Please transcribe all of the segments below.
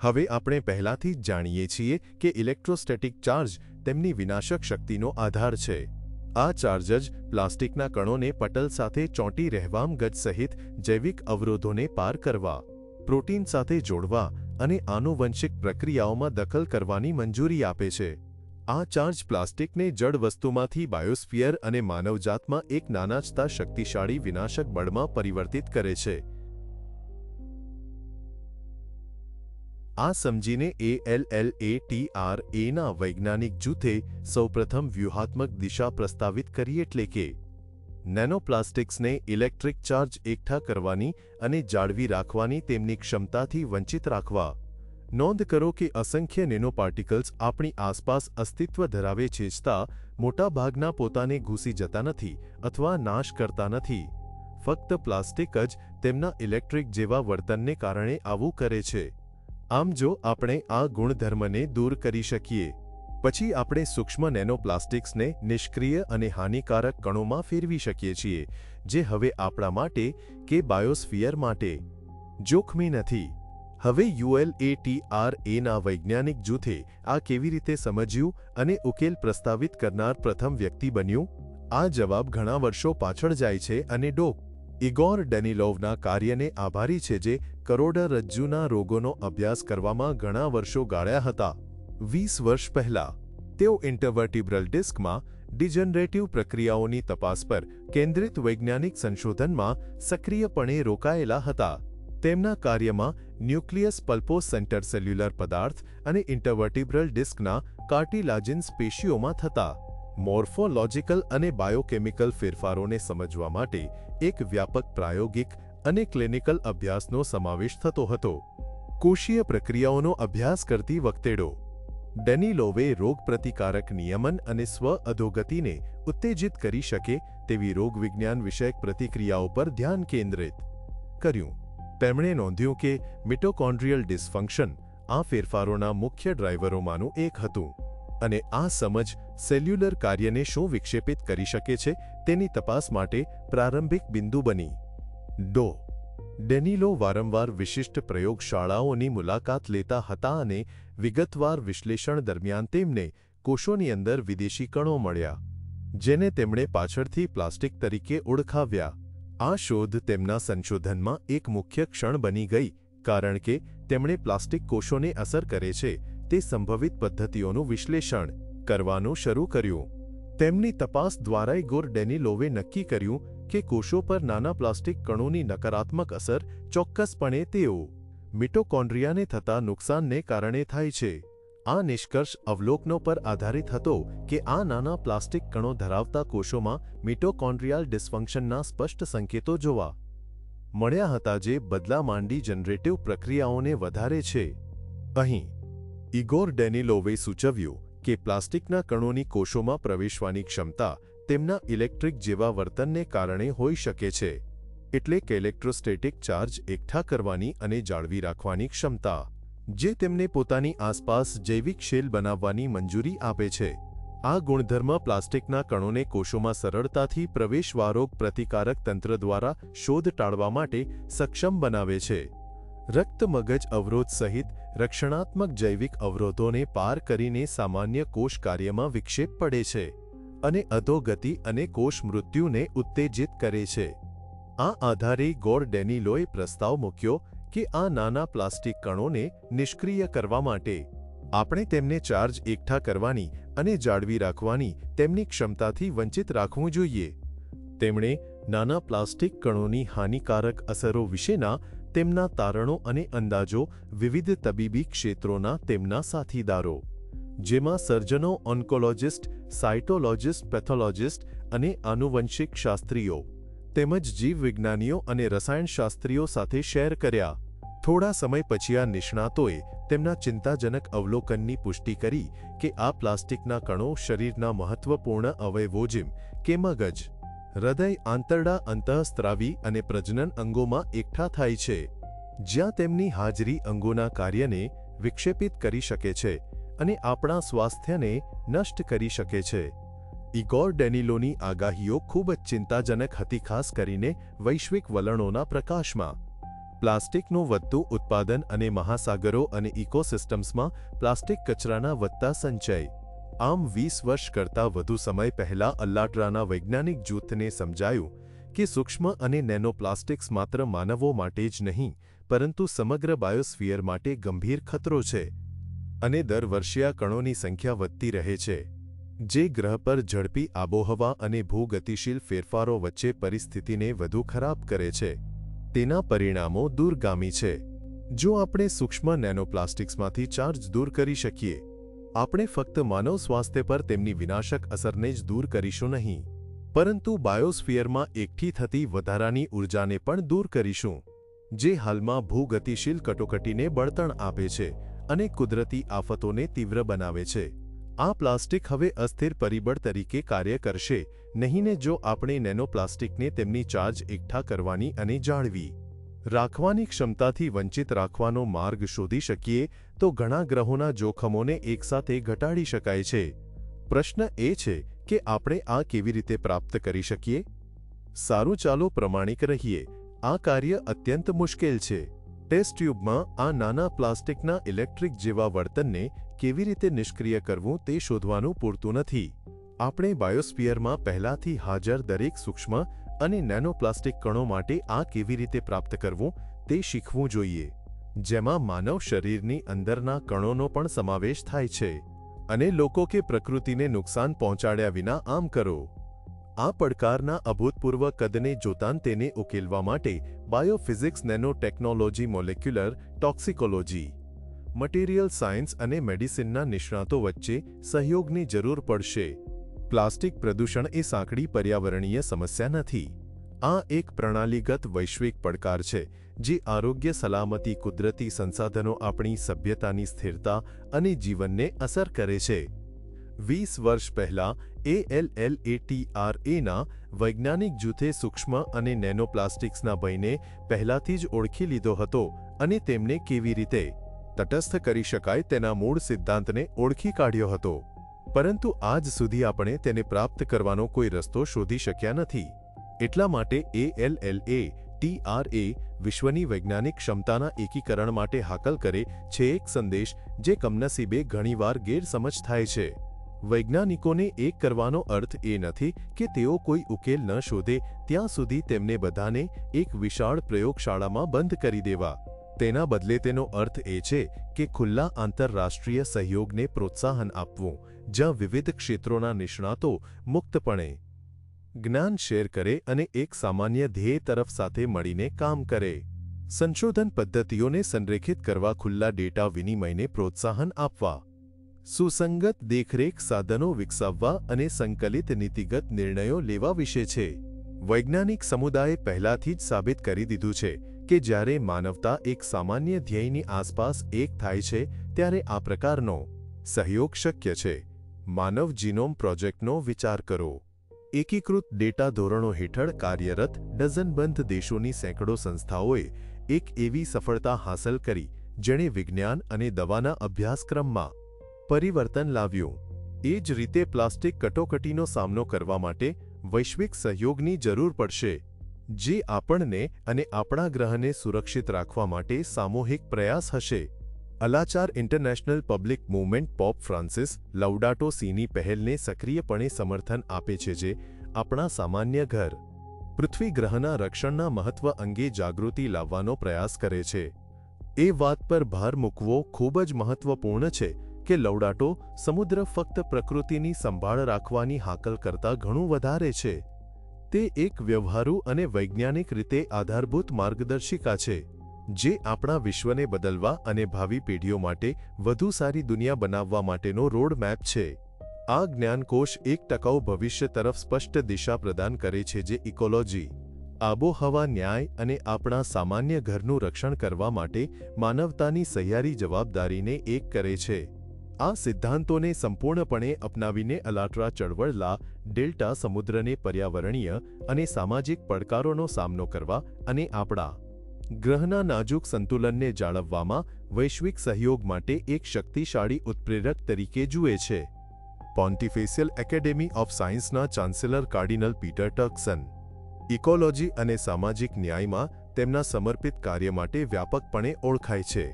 હવે આપણે પહેલાથી જ જાણીએ છીએ કે ઇલેક્ટ્રોસ્ટેટિક ચાર્જ તેમની વિનાશક શક્તિનો આધાર છે. આ ચાર્જ જ પ્લાસ્ટિકના કણોને પટલ સાથે ચોંટી રહેવામ ગજ સહિત જૈવિક અવરોધોને પાર કરવા, પ્રોટીન સાથે જોડવા અને આનુવંશિક પ્રક્રિયાઓમાં દખલ કરવાની મંજૂરી આપે છે. આ ચાર્જ પ્લાસ્ટિકને જડ વસ્તુમાંથી બાયોસ્ફિયર અને માનવજાતમાં એક નાનાચતા શક્તિશાળી વિનાશક બળમાં પરિવર્તિત કરે છે. આ સમજીને ALLATRAના વૈજ્ઞાનિક જૂથે સૌપ્રથમ વ્યૂહાત્મક દિશા પ્રસ્તાવિત કરી એટલે કે નેનોપ્લાસ્ટિક્સને ઇલેક્ટ્રિક ચાર્જ એકઠા કરવાની અને જાળવી રાખવાની તેમની ક્ષમતાથી વંચિત રાખવા. નોંધ કરો કે અસંખ્ય નેનોપાર્ટિકલ્સ આપણી આસપાસ અસ્તિત્વ ધરાવે છે છતાં મોટાભાગના પોતાને ઘૂસી જતા નથી અથવા નાશ કરતા નથી. ફક્ત પ્લાસ્ટિક જ તેમના ઇલેક્ટ્રિક જેવા વર્તનને કારણે આવું કરે છે. આમ જો આપણે આ ગુણધર્મને દૂર કરી શકીએ, પછી આપણે સૂક્ષ્મ નેનોપ્લાસ્ટિક્સને નિષ્ક્રિય અને હાનિકારક કણોમાં ફેરવી શકીએ છીએ, જે હવે આપણા માટે કે બાયોસ્ફિયર માટે જોખમી નથી. હવે ULATRAના વૈજ્ઞાનિક જૂથે આ કેવી રીતે સમજ્યું અને ઉકેલ પ્રસ્તાવિત કરનાર પ્રથમ વ્યક્તિ બન્યું? આ જવાબ ઘણા વર્ષો પાછળ જાય છે અને ઇગોર ડેનિલોવના કાર્યને આભારી છે, જે કરોડરજ્જુના રોગોનો અભ્યાસ કરવામાં ઘણા વર્ષો ગાળ્યા હતા. 20 વર્ષ પહેલાં તેઓ ઇન્ટરવર્ટિબ્રલ ડિસ્કમાં ડિજનરેટિવ પ્રક્રિયાઓની તપાસ પર કેન્દ્રિત વૈજ્ઞાનિક સંશોધનમાં સક્રિયપણે રોકાયેલા હતા. તેમના કાર્યમાં ન્યુક્લિયસ પલ્પોસ સેન્ટર સેલ્યુલર પદાર્થ અને ઇન્ટરવર્ટિબ્રલ ડિસ્કના કાર્ટિલાજિન્સ પેશીઓમાં થતા મોર્ફોલોજિકલ અને બાયોકેમિકલ ફેરફારોને સમજવા માટે એક વ્યાપક પ્રાયોગિક અને ક્લિનિકલ અભ્યાસનો સમાવેશ થતો હતો. કોષીય પ્રક્રિયાઓનો અભ્યાસ કરતી વખતે ડેનિલોવે રોગપ્રતિકારક નિયમન અને સ્વ-અધોગતિને ઉત્તેજિત કરી શકે તેવી રોગવિજ્ઞાન વિષયક પ્રતિક્રિયાઓ પર ધ્યાન કેન્દ્રિત કર્યું. તેમણે નોંધ્યું કે મિટોકોન્ડ્રિયલ ડિસફંક્શન આ ફેરફારોના મુખ્ય ડ્રાઈવરોમાંનું એક હતું, અને આ સમજ સેલ્યુલર કાર્યને શું વિક્ષેપિત કરી શકે છે તેની તપાસ માટે પ્રારંભિક બિંદુ બની. ડેનિલો વારંવાર વિશિષ્ટ પ્રયોગશાળાઓની મુલાકાત લેતા હતા અને વિગતવાર વિશ્લેષણ દરમિયાન તેમને કોષોની અંદર વિદેશી કણો મળ્યા, જેને તેમણે પાછળથી પ્લાસ્ટિક તરીકે ઓળખાવ્યા. આ શોધ તેમના સંશોધનમાં એક મુખ્ય ક્ષણ બની ગઈ, કારણ કે તેમણે પ્લાસ્ટિક કોષોને અસર કરે છે તે સંભવિત પદ્ધતિઓનું વિશ્લેષણ કરવાનું શરૂ કર્યું. તેમની તપાસ દ્વારા ઇગોર ડેનિલોવે નક્કી કર્યું કે કોષો પર નાના પ્લાસ્ટિક કણોની નકારાત્મક અસર ચોક્કસપણે તેઓ મિટોકોન્ડ્રિયાને થતા નુકસાનને કારણે થાય છે. આ નિષ્કર્ષ અવલોકનો પર આધારિત હતો કે આ નાના પ્લાસ્ટિક કણો ધરાવતા કોષોમાં મિટોકોન્ડ્રિયલ ડિસફંક્શનના સ્પષ્ટ સંકેતો જોવા મળ્યા હતા, જે બદલામાંડી જનરેટિવ પ્રક્રિયાઓને વધારે છે. અહીં ઇગોર ડેનિલોવે સૂચવ્યું કે પ્લાસ્ટિકના કણોની કોષોમાં પ્રવેશવાની ક્ષમતા તેમના ઇલેક્ટ્રિક જેવા વર્તનને કારણે હોઈ શકે છે, એટલે કે ઇલેક્ટ્રોસ્ટેટિક ચાર્જ એકઠા કરવાની અને જાળવી રાખવાની ક્ષમતા, જે તેમને પોતાની આસપાસ જૈવિક શેલ બનાવવાની મંજૂરી આપે છે. આ ગુણધર્મ પ્લાસ્ટિકના કણોને કોષોમાં સરળતાથી પ્રવેશવા રોગ પ્રતિકારક તંત્ર દ્વારા શોધ ટાળવા માટે સક્ષમ બનાવે છે. રક્ત-મગજ અવરોધ સહિત રક્ષણાત્મક જૈવિક અવરોધોને પાર કરીને સામાન્ય કોષ કાર્યમાં વિક્ષેપ પડે છે અને અધોગતિ અને કોષ મૃત્યુને ઉત્તેજિત કરે છે. આ આધારે ઇગોર ડેનિલોએ પ્રસ્તાવ મૂક્યો કે આ નાના પ્લાસ્ટિક કણોને નિષ્ક્રિય કરવા માટે આપણે તેમને ચાર્જ એકઠા કરવાની અને જાળવી રાખવાની તેમની ક્ષમતાથી વંચિત રાખવું જોઈએ. તેમણે નાના પ્લાસ્ટિક કણોની હાનિકારક અસરો વિશેના તેમના તારણો અને અંદાજો વિવિધ તબીબી ક્ષેત્રોના તેમના સાથીદારો, જેમાં સર્જનો, ઓન્કોલોજિસ્ટ, સાયટોલોજિસ્ટ, પેથોલોજિસ્ટ અને આનુવંશિક શાસ્ત્રીઓ, તેમજ જીવવિજ્ઞાનીઓ અને રસાયણશાસ્ત્રીઓ સાથે શેર કર્યા. થોડા સમય પછી આ નિષ્ણાતોએ તેમના ચિંતાજનક અવલોકનની પુષ્ટિ કરી કે આ પ્લાસ્ટિકના કણો શરીરના મહત્વપૂર્ણ અવયવો જેમ કે મગજ, હૃદય, આંતરડા, અંતઃસ્ત્રાવી અને પ્રજનન અંગોમાં એકઠા થાય છે, જ્યાં તેમની હાજરી અંગોના કાર્યને વિક્ષેપિત કરી શકે છે અને આપણા સ્વાસ્થ્યને નષ્ટ કરી શકે છે. ઇગોર ડેનિલોની આગાહીઓ ખૂબ જ ચિંતાજનક હતી, ખાસ કરીને વૈશ્વિક વલણોના પ્રકાશમાં. પ્લાસ્ટિકનું વધતું ઉત્પાદન અને મહાસાગરો અને ઇકોસિસ્ટમ્સમાં પ્લાસ્ટિક કચરાના વધતા સંચય. આમ 20 વર્ષ કરતાં વધુ સમય પહેલા અલ્લાટ્રાના વૈજ્ઞાનિક જૂથને સમજાયું કે સૂક્ષ્મ અને નેનો પ્લાસ્ટિક્સ માત્ર માનવો માટે જ નહીં પરંતુ સમગ્ર બાયોસ્ફિયર માટે ગંભીર ખતરો છે અને દર વર્ષે આ કણોની સંખ્યા વધતી રહે છે, જે ગ્રહ પર ઝડપી આબોહવા અને ભૂગતિશીલ ફેરફારો વચ્ચે પરિસ્થિતિને વધુ ખરાબ કરે છે. તેના પરિણામો દૂરગામી છે. જો આપણે સૂક્ષ્મ નેનોપ્લાસ્ટિક્સમાંથી ચાર્જ દૂર કરી શકીએ, આપણે ફક્ત માનવ સ્વાસ્થ્ય પર તેમની વિનાશક અસરને જ દૂર કરીશું નહીં, પરંતુ બાયોસ્ફિયરમાં એકઠી થતી વધારાની ઊર્જાને પણ દૂર કરીશું, જે હાલમાં ભૂગતિશીલ કટોકટીને બળતણ આપે છે અને કુદરતી આફતોને તીવ્ર બનાવે છે. આ પ્લાસ્ટિક હવે અસ્થિર પરિબળ તરીકે કાર્ય કરશે નહીં ને જો આપણે નેનોપ્લાસ્ટિકને તેમની ચાર્જ એકઠા કરવાની અને જાળવી રાખવાની ક્ષમતાથી વંચિત રાખવાનો માર્ગ શોધી શકીએ તો ઘણા ગ્રહોના જોખમોને એકસાથે ઘટાડી શકાય છે. પ્રશ્ન એ છે કે આપણે આ કેવી રીતે પ્રાપ્ત કરી શકીએ? સારું, ચાલો પ્રમાણિક રહીએ. આ કાર્ય અત્યંત મુશ્કેલ છે. ટેસ્ટ ટ્યુબમાં આ નાના પ્લાસ્ટિકના ઇલેક્ટ્રિક જેવા વર્તનને કેવી રીતે નિષ્ક્રિય કરવું તે શોધવાનું પૂરતું નથી. આપણે બાયોસ્ફિયરમાં પહેલાથી હાજર દરેક સૂક્ષ્મ અને નેનોપ્લાસ્ટિક કણો માટે આ કેવી રીતે પ્રાપ્ત કરવું તે શીખવું જોઈએ, જેમાં માનવ શરીરની અંદરના કણોનો પણ સમાવેશ થાય છે. અને લોકો કે પ્રકૃતિને નુકસાન પહોંચાડ્યા વિના આમ કરો. આ પડકારના અભૂતપૂર્વ કદને જોતાં તેને ઉકેલવા માટે biophysics, nano technology, molecular toxicology, material science અને મેડિસિનના નિષ્ણાતો વચ્ચે સહયોગની જરૂર પડશે. પ્લાસ્ટિક પ્રદૂષણ એ સાંકડી પર્યાવરણીય સમસ્યા નથી. આ એક પ્રણાલીગત વૈશ્વિક પડકાર છે જે આરોગ્ય, સલામતી, કુદરતી સંસાધનો, આપણી સભ્યતાની સ્થિરતા અને જીવનને અસર કરે છે. 20 વર્ષ પહેલા ALLATRAના વૈજ્ઞાનિક જૂથે સૂક્ષ્મ અને નેનોપ્લાસ્ટિક્સના ભયને પહેલાથી જ ઓળખી લીધો હતો અને તેમને કેવી રીતે તટસ્થ કરી શકાય તેના મૂળ સિદ્ધાંતને ઓળખી કાઢ્યો હતો. પરંતુ આજ સુધી આપણે તેને પ્રાપ્ત કરવાનો કોઈ રસ્તો શોધી શક્યા નથી. એટલા માટે ALLATRA વિશ્વની વૈજ્ઞાનિક ક્ષમતાના એકીકરણ માટે હાકલ કરે છે એક સંદેશ જે કમનસીબે ઘણીવાર ગેરસમજ થાય છે. વૈજ્ઞાનિકોને એક કરવાનો અર્થ એ નથી કે તેઓ કોઈ ઉકેલ ન શોધે ત્યાં સુધી તેમને બધાને એક વિશાળ પ્રયોગશાળામાં બંધ કરી દેવા. તેના બદલે તેનો અર્થ એ છે કે ખુલ્લા આંતરરાષ્ટ્રીય સહયોગને પ્રોત્સાહન આપવું, જ્યાં વિવિધ ક્ષેત્રોના નિષ્ણાતો મુક્તપણે જ્ઞાન શેર કરે અને એક સામાન્ય ધ્યેય તરફ સાથે મળીને કામ કરે. સંશોધન પદ્ધતિઓને સંરેખિત કરવા, ખુલ્લા ડેટા વિનિમયને પ્રોત્સાહન આપવા, સુસંગત દેખરેખ સાધનો વિકસાવવા અને સંકલિત નીતિગત નિર્ણયો લેવા વિશે છે. વૈજ્ઞાનિક સમુદાયે પહેલાથી જ સાબિત કરી દીધું છે કે જ્યારે માનવતા એક સામાન્ય ધ્યેયની આસપાસ એક થાય છે ત્યારે આ પ્રકારનો સહયોગ શક્ય છે. માનવ જીનોમ પ્રોજેક્ટનો વિચાર કરો. એકીકૃત ડેટા ધોરણો હેઠળ કાર્યરત ડઝનબંધ દેશોની સેંકડો સંસ્થાઓએ એક એવી સફળતા હાંસલ કરી જેણે વિજ્ઞાન અને દવાના અભ્યાસક્રમમાં પરિવર્તન લાવ્યું. એ જ રીતે પ્લાસ્ટિક કટોકટીનો સામનો કરવા માટે વૈશ્વિક સહયોગની જરૂર પડશે, જે આપણને અને આપણા ગ્રહને સુરક્ષિત રાખવા માટે સામૂહિક પ્રયાસ હશે. અલાચાર international public movement pope Francis Laudato સીની પહેલને સક્રિયપણે સમર્થન આપે છે, જે આપણા સામાન્ય ઘર પૃથ્વી ગ્રહના રક્ષણના મહત્વ અંગે જાગૃતિ લાવવાનો પ્રયાસ કરે છે. એ વાત પર ભાર મૂકવો ખૂબ જ મહત્વપૂર્ણ છે કે લૌડાટો સમુદ્ર ફક્ત પ્રકૃતિની સંભાળ રાખવાની હાકલ કરતાં ઘણું વધારે છે. તે એક વ્યવહારુ અને વૈજ્ઞાનિક રીતે આધારભૂત માર્ગદર્શિકા છે, જે આપણા વિશ્વને બદલવા અને ભાવિ પેઢીઓ માટે વધુ સારી દુનિયા બનાવવા માટેનો રોડ મેપ છે. આ જ્ઞાનકોશ એક ટકાઉ ભવિષ્ય તરફ સ્પષ્ટ દિશા પ્રદાન કરે છે, જે ઇકોલોજી, આબોહવા, ન્યાય અને આપણા સામાન્ય ઘરનું રક્ષણ કરવા માટે માનવતાની સહિયારી જવાબદારીને એક કરે છે. આ સિદ્ધાંતોને સંપૂર્ણપણે અપનાવીને અલાટ્રા ચળવળ લા ડેલ્ટા સમુદ્રને પર્યાવરણીય અને સામાજિક પડકારોનો સામનો કરવા અને આપણા ગ્રહના નાજુક સંતુલનને જાળવવામાં વૈશ્વિક સહયોગ માટે એક શક્તિશાળી ઉત્પ્રેરક તરીકે જુએ છે. પોન્ટિફેસિયલ એકેડેમી ઓફ સાયન્સના ચાન્સેલર કાર્ડિનલ પીટર ટર્કસન ઇકોલોજી અને સામાજિક ન્યાયમાં તેમના સમર્પિત કાર્ય માટે વ્યાપકપણે ઓળખાય છે.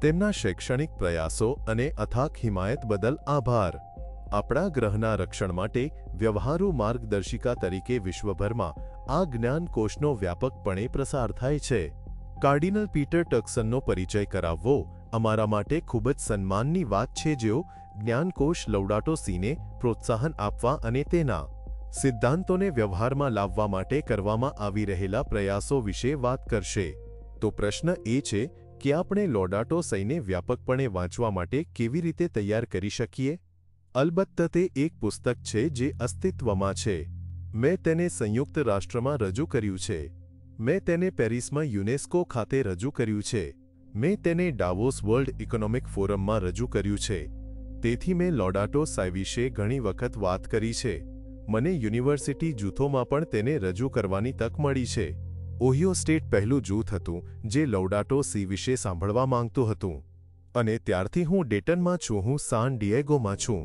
તેમના શૈક્ષણિક પ્રયાસો અને અથાક હિમાયત બદલ આભાર. આપણા ગ્રહના રક્ષણ માટે વ્યવહારુ માર્ગદર્શિકા તરીકે વિશ્વભરમાં આ જ્ઞાનકોશનો વ્યાપકપણે પ્રસાર થાય છે. કાર્ડિનલ પીટર ટક્સનનો પરિચય કરાવવો અમારા માટે ખૂબ જ સન્માનની વાત છે, જેઓ જ્ઞાનકોશ લૌડાટો સીને પ્રોત્સાહન આપવા અને તેના સિદ્ધાંતોને વ્યવહારમાં લાવવા માટે કરવામાં આવી રહેલા પ્રયાસો વિશે વાત કરશે. તો પ્રશ્ન એ છે કે આપણે લૌડાટો સીને વ્યાપકપણે વાંચવા માટે કેવી રીતે તૈયાર કરી શકીએ? અલબત્ત તે એક પુસ્તક છે જે અસ્તિત્વમાં છે. મેં તેને સંયુક્ત રાષ્ટ્રમાં રજૂ કર્યું છે. મેં તેને પેરિસમાં યુનેસ્કો ખાતે રજૂ કર્યું છે. મેં તેને ડાવોસ વર્લ્ડ ઇકોનોમિક ફોરમમાં રજૂ કર્યું છે. તેથી મેં લૌડાટો સી વિશે ઘણી વખત વાત કરી છે. મને યુનિવર્સિટી જૂથોમાં પણ તેને રજૂ કરવાની તક મળી છે. ઓહિયો સ્ટેટ પહેલું જૂથ હતું જે લૌડાટો સી વિશે સાંભળવા માંગતું હતું. અને ત્યારથી હું ડેટનમાં છું, હું સાન ડિએગોમાં છું.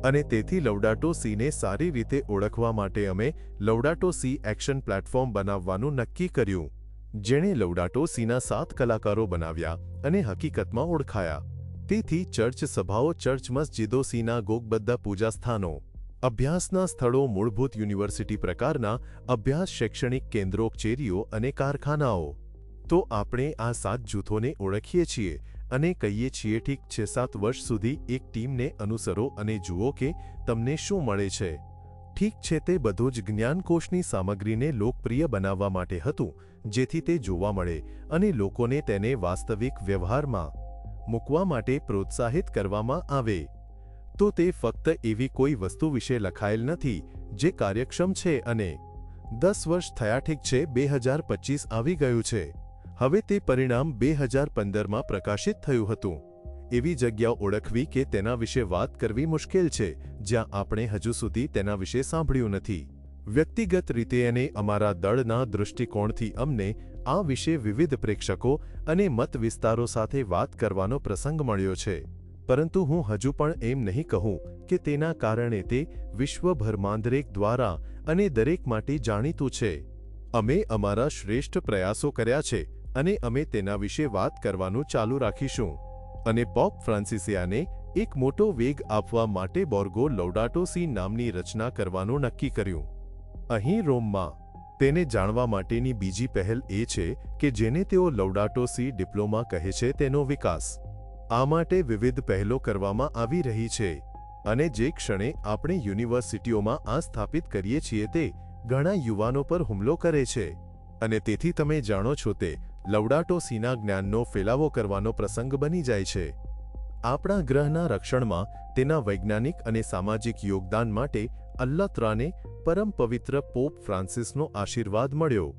અને તેથી લૌડાટો સીને સારી રીતે ઓળખવા માટે અમે લૌડાટો સી એક્શન પ્લેટફોર્મ બનાવવાનું નક્કી કર્યું, જેણે લૌડાટો સીના 7 કલાકારો બનાવ્યા અને હકીકતમાં ઓળખાયા. તેથી ચર્ચ સભાઓ, ચર્ચ મસ્જિદો, સિનાગોગ, બધા પૂજા સ્થાનો, અભ્યાસના સ્થળો, મૂળભૂત યુનિવર્સિટી પ્રકારના અભ્યાસ, શૈક્ષણિક કેન્દ્રો, કચેરીઓ અને કારખાનાઓ. તો આપણે આ 7 જૂથોને ઓળખીએ છીએ અને કહીએ છીએ, ઠીક છે, 7 વર્ષ સુધી એક ટીમને અનુસરો અને જુઓ કે તમને શું મળે છે. ઠીક છે, તે બધું જ જ્ઞાનકોશની સામગ્રીને લોકપ્રિય બનાવવા માટે હતું, જેથી તે જોવા મળે અને લોકોને તેને વાસ્તવિક વ્યવહારમાં મૂકવા માટે પ્રોત્સાહિત કરવામાં આવે. તો તે ફક્ત એવી કોઈ વસ્તુ વિશે લખાયેલ નથી જે કાર્યક્ષમ છે અને 10 વર્ષ થયા, ઠીક છે, 2025 આવી ગયું છે. હવે તે પરિણામ 2015માં પ્રકાશિત થયું હતું. એવી જગ્યાઓ ઓળખવી કે તેના વિશે વાત કરવી મુશ્કેલ છે જ્યાં આપણે હજુ સુધી તેના વિશે સાંભળ્યું નથી. વ્યક્તિગત રીતે અને અમારા દળના દૃષ્ટિકોણથી અમને આ વિશે વિવિધ પ્રેક્ષકો અને મત વિસ્તારો સાથે વાત કરવાનો પ્રસંગ મળ્યો છે. પરંતુ હું હજુ પણ એમ નહીં કહું કે તેના કારણે તે વિશ્વભરમાં દરેક દ્વારા અને દરેક માટે જાણીતું છે. અમે અમારા શ્રેષ્ઠ પ્રયાસો કર્યા છે અને અમે તેના વિશે વાત કરવાનું ચાલુ રાખીશું. અને પોપ ફ્રાન્સિસિયાને એક મોટો વેગ આપવા માટે બોર્ગો લૌડાટો સી નામની રચના કરવાનું નક્કી કર્યું. અહીં રોમમાં તેને જાણવા માટેની બીજી પહેલ એ છે કે જેને તેઓ લૌડાટો સી ડિપ્લોમા કહે છે, તેનો વિકાસ. આ માટે વિવિધ પહેલો કરવામાં આવી રહી છે અને જે ક્ષણે આપણે યુનિવર્સિટીઓમાં આ સ્થાપિત કરીએ છીએ તે ઘણા યુવાનો પર હુમલો કરે છે. અને તેથી તમે જાણો છો, તે લૌડાટો સીના જ્ઞાનનો ફેલાવો કરવાનો પ્રસંગ બની જાય છે. આપણા ગ્રહના રક્ષણમાં તેના વૈજ્ઞાનિક અને સામાજિક યોગદાન માટે અલ્લાહ તઆલાને પરમ પવિત્ર પોપ ફ્રાન્સિસનો આશીર્વાદ મળ્યો.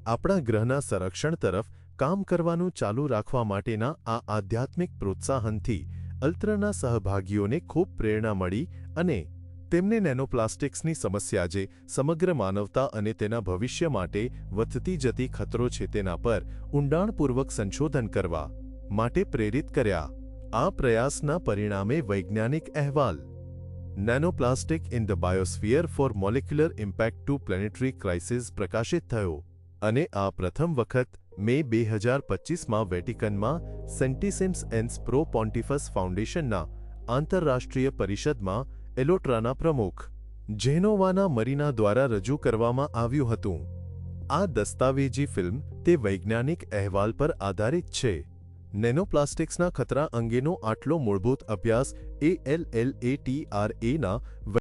આપણા ગ્રહના સંરક્ષણ તરફ કામ કરવાનું ચાલુ રાખવા માટેના આ આધ્યાત્મિક પ્રોત્સાહનથી અલ્ત્રના સહભાગીઓને ખૂબ પ્રેરણા મળી અને તેમને નેનોપ્લાસ્ટિક્સની સમસ્યા, જે સમગ્ર માનવતા અને તેના ભવિષ્ય માટે વધતી જતી ખતરો છે, તેના પર ઊંડાણપૂર્વક સંશોધન કરવા માટે પ્રેરિત કર્યા. આ પ્રયાસના પરિણામે વૈજ્ઞાનિક અહેવાલ nanoplastic in the biosphere for molecular impact to planetary crisis પ્રકાશિત થયો અને આ પ્રથમ વખત મે 2025માં વેટિકનમાં સેન્ટિસિમ્સ એન્સ પ્રો પોન્ટિફસ ફાઉન્ડેશનના આંતરરાષ્ટ્રીય પરિષદમાં એલોટ્રાના પ્રમુખ જેનોવાના મરીના દ્વારા રજૂ કરવામાં આવ્યું હતું. આ દસ્તાવેજી ફિલ્મ તે વૈજ્ઞાનિક અહેવાલ પર આધારિત છે. નેનોપ્લાસ્ટિક્સના ખતરા અંગેનો આટલો મૂળભૂત અભ્યાસ ALLATRAના